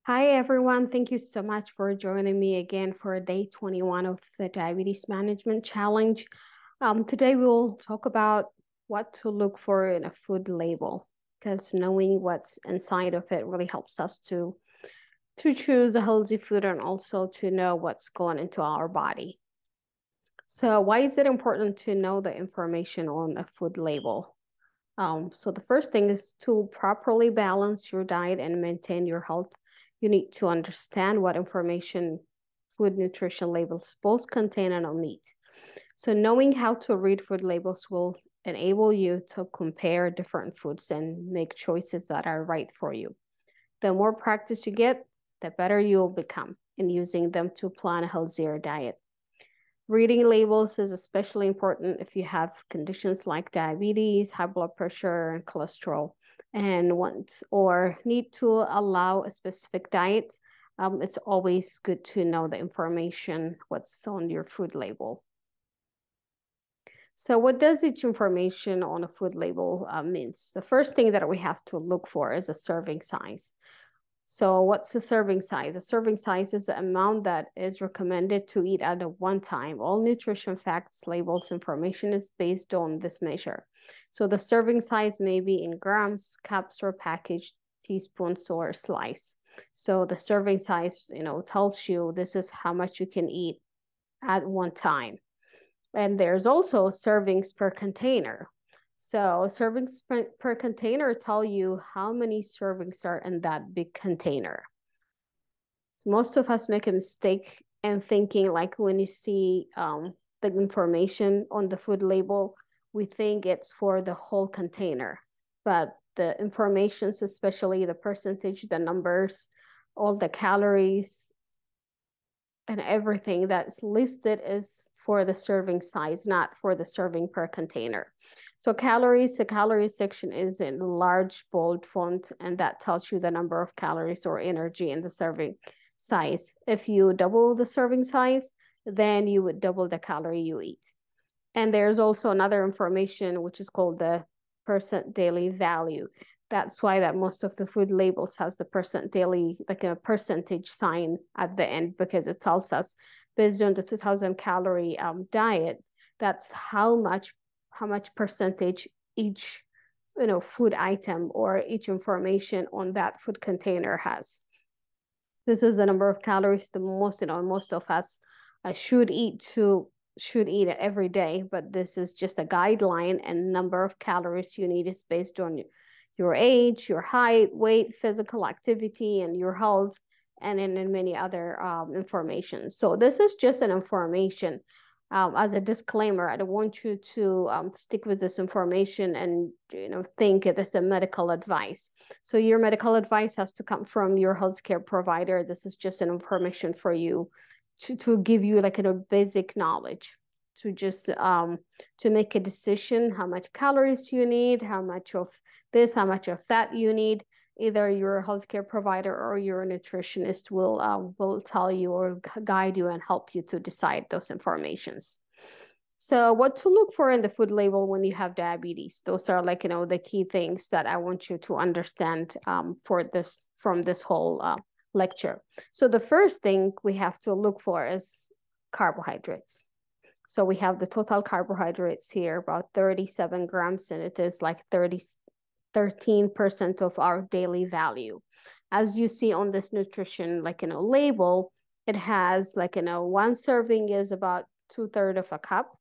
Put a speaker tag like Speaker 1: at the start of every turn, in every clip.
Speaker 1: Hi, everyone. Thank you so much for joining me again for day 21 of the Diabetes Management Challenge. Today, we'll talk about what to look for in a food label because knowing what's inside of it really helps us to choose a healthy food and also to know what's going into our body. So, why is it important to know the information on a food label? So the first thing is to properly balance your diet and maintain your health. You need to understand what information food nutrition labels both contain and omit. So knowing how to read food labels will enable you to compare different foods and make choices that are right for you. The more practice you get, the better you'll become in using them to plan a healthier diet. Reading labels is especially important if you have conditions like diabetes, high blood pressure, and cholesterol, and want or need to allow a specific diet. It's always good to know the information, what's on your food label. So, what does each information on a food label means? The first thing that we have to look for is a serving size. So, what's the serving size? A serving size is the amount that is recommended to eat at a one time. All nutrition facts, labels, information is based on this measure. So, the serving size may be in grams, cups, or packaged teaspoons or slice. So, the serving size, tells you this is how much you can eat at one time. And there's also servings per container. So servings per container tell you how many servings are in that big container. So most of us make a mistake in thinking like when you see the information on the food label, we think it's for the whole container. But the informations, especially the percentage, the numbers, all the calories, and everything that's listed is for the serving size, not for the serving per container. So calories, the calories section is in large bold font, and that tells you the number of calories or energy in the serving size. If you double the serving size, then you would double the calorie you eat. And there's also another information which is called the percent daily value. That's why that most of the food labels has the percent daily, like a percentage sign at the end, because it tells us based on the 2000 calorie diet, that's how much percentage each food item or each information on that food container has. This is the number of calories the most of us should eat it every day, but this is just a guideline, and number of calories you need is based on your age, your height, weight, physical activity, and your health, and in many other information. So this is just an information. As a disclaimer, I don't want you to stick with this information and think it is a medical advice. So your medical advice has to come from your healthcare provider. This is just an information for you to give you like a basic knowledge to just to make a decision how much calories you need, how much of this, how much of that you need. Either your healthcare provider or your nutritionist will tell you or guide you and help you to decide those informations. So what to look for in the food label when you have diabetes? Those are like the key things that I want you to understand for this from this whole lecture. So the first thing we have to look for is carbohydrates. So we have the total carbohydrates here, about 37 grams, and it is like 13% of our daily value. As you see on this nutrition, label, it has one serving is about 2/3 of a cup,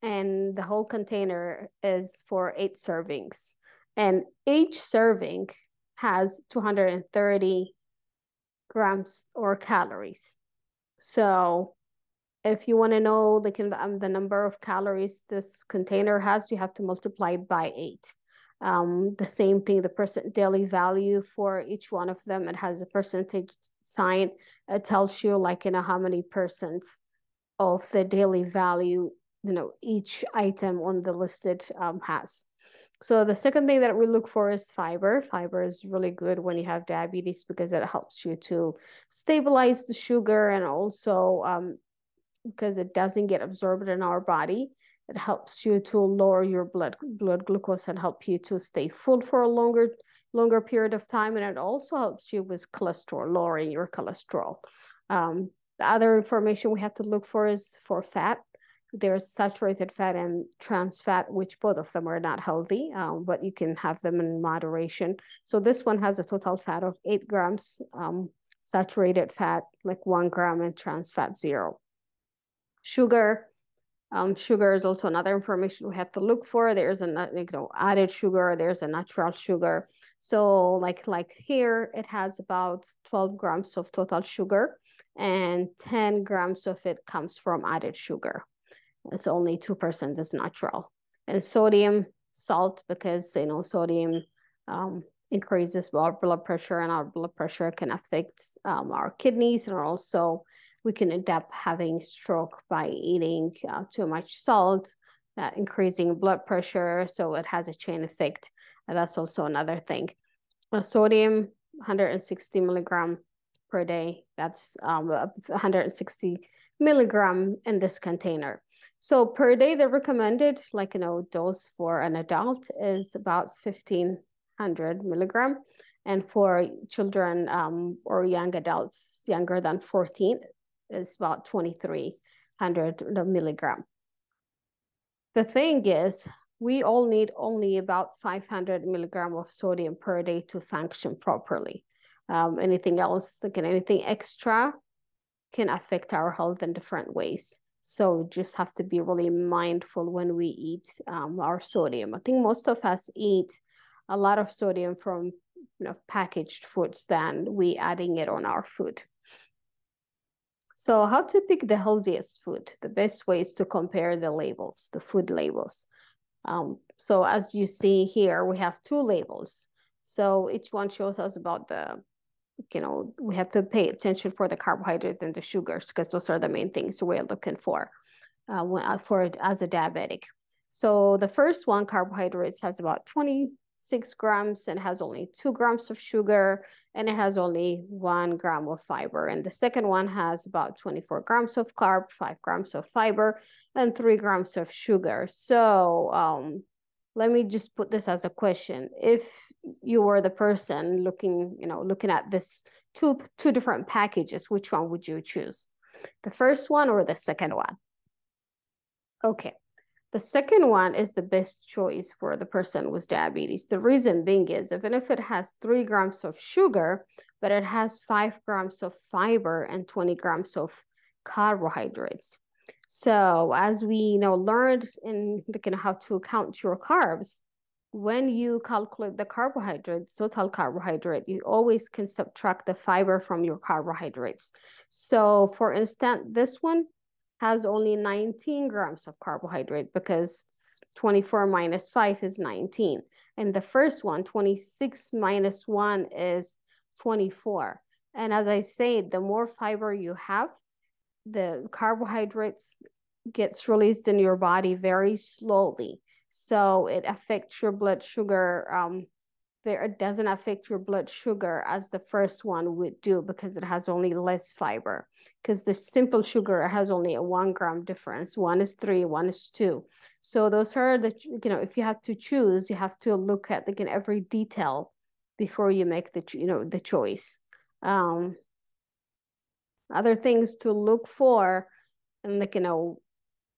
Speaker 1: and the whole container is for 8 servings. And each serving has 230 grams or calories. So if you want to know the number of calories this container has, you have to multiply it by 8. The same thing, the percent daily value for each one of them, it has a percentage sign. It tells you how many percent of the daily value each item on the listed has. So the second thing that we look for is fiber. Fiber is really good when you have diabetes because it helps you to stabilize the sugar, and also because it doesn't get absorbed in our body, it helps you to lower your blood glucose and help you to stay full for a longer longer period of time, and it also helps you with cholesterol, lowering your cholesterol. The other information we have to look for is for fat. There's saturated fat and trans fat, which both of them are not healthy, but you can have them in moderation. So this one has a total fat of 8 grams, saturated fat like 1 gram, and trans fat 0. Sugar. Sugar is also another information we have to look for. There's a added sugar, there's a natural sugar. So like here, it has about 12 grams of total sugar, and 10 grams of it comes from added sugar. It's only 2% is natural. And sodium, salt, because sodium increases our blood pressure, and our blood pressure can affect our kidneys, and also we can end up having stroke by eating too much salt, increasing blood pressure. So it has a chain effect. And that's also another thing. Sodium, 160 milligram per day. That's 160 milligram in this container. So per day, the recommended dose for an adult is about 1,500 milligram. And for children or young adults younger than 14, is about 2,300 milligram. The thing is, we all need only about 500 milligram of sodium per day to function properly. Anything else, anything extra can affect our health in different ways. So just have to be really mindful when we eat our sodium. I think most of us eat a lot of sodium from packaged foods than we adding it on our food. So how to pick the healthiest food? The best way is to compare the labels, the food labels. So as you see here, we have 2 labels. So each one shows us about we have to pay attention for the carbohydrates and the sugars, because those are the main things we're looking for as a diabetic. So the first one, carbohydrates, has about 26 grams and has only 2 grams of sugar, and it has only 1 gram of fiber. And the second one has about 24 grams of carb, 5 grams of fiber, and 3 grams of sugar. So let me just put this as a question. If you were the person looking at this two different packages, which one would you choose? The first one or the second one? Okay. The second one is the best choice for the person with diabetes. The reason being is, even if it has 3 grams of sugar, but it has 5 grams of fiber and 20 grams of carbohydrates. So as we learned in how to count your carbs, when you calculate the carbohydrate, total carbohydrate, you always can subtract the fiber from your carbohydrates. So for instance, this one has only 19 grams of carbohydrate, because 24 minus 5 is 19. And the first one, 26 minus 1 is 24. And as I said, the more fiber you have, the carbohydrates gets released in your body very slowly. So it affects your blood sugar. It doesn't affect your blood sugar as the first one would do, because it has only less fiber. Because the simple sugar has only a 1 gram difference. One is 3, one is 2. So those are if you have to choose, you have to look at every detail before you make the choice. Other things to look for, and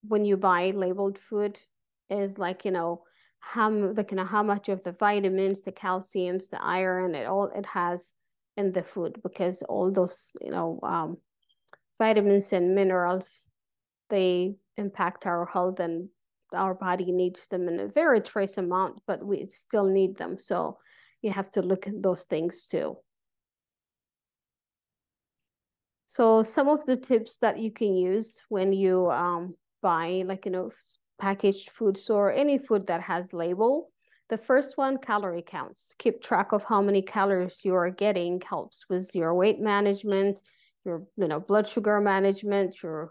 Speaker 1: when you buy labeled food, is how much of the vitamins, the calciums, the iron, it has in the food, because all those vitamins and minerals, they impact our health, and our body needs them in a very trace amount, but we still need them. So you have to look at those things too. So some of the tips that you can use when you buy packaged foods or any food that has label. The first one, calorie counts. Keep track of how many calories you are getting. Helps with your weight management, your blood sugar management, your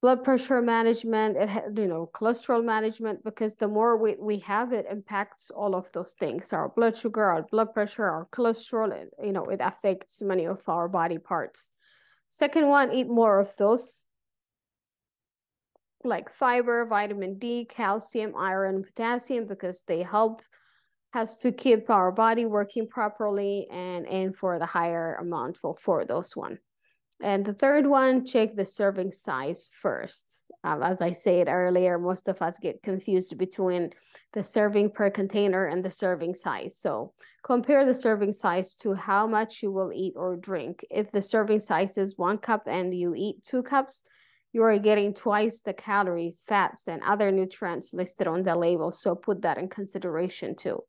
Speaker 1: blood pressure management, cholesterol management, because the more weight we have, it impacts all of those things. Our blood sugar, our blood pressure, our cholesterol, it affects many of our body parts. Second one, eat more of those like fiber, vitamin D, calcium, iron, potassium, because they help has to keep our body working properly, and aim for the higher amount for those one. And the third one, check the serving size first. As I said earlier, most of us get confused between the serving per container and the serving size. So compare the serving size to how much you will eat or drink. If the serving size is 1 cup and you eat 2 cups, you are getting twice the calories, fats, and other nutrients listed on the label. So put that in consideration too.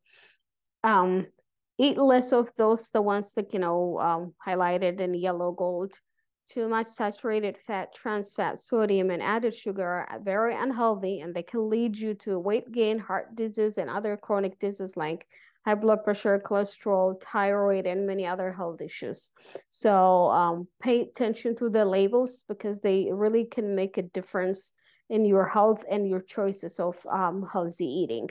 Speaker 1: Eat less of those, the ones that, highlighted in yellow gold. Too much saturated fat, trans fat, sodium, and added sugar are very unhealthy, and they can lead you to weight gain, heart disease, and other chronic diseases like high blood pressure, cholesterol, thyroid, and many other health issues. So pay attention to the labels, because they really can make a difference in your health and your choices of healthy eating.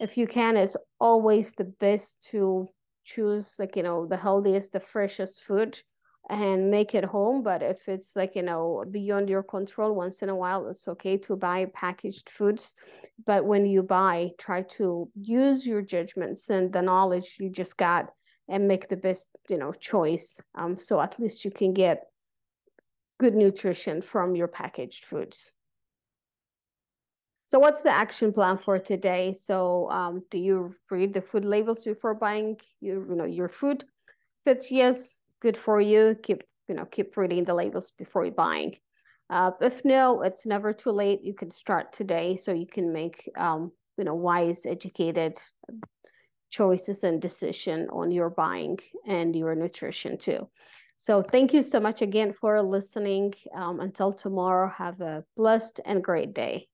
Speaker 1: If you can, it's always the best to choose the healthiest, the freshest food and make it home. But if it's beyond your control, once in a while, it's okay to buy packaged foods. But when you buy, try to use your judgments and the knowledge you just got and make the best, choice. So at least you can get good nutrition from your packaged foods. So what's the action plan for today? So do you read the food labels before buying your food? If it's yes, good for you. Keep reading the labels before you're buying. If no, it's never too late. You can start today, so you can make wise, educated choices and decision on your buying and your nutrition too. So thank you so much again for listening. Until tomorrow, have a blessed and great day.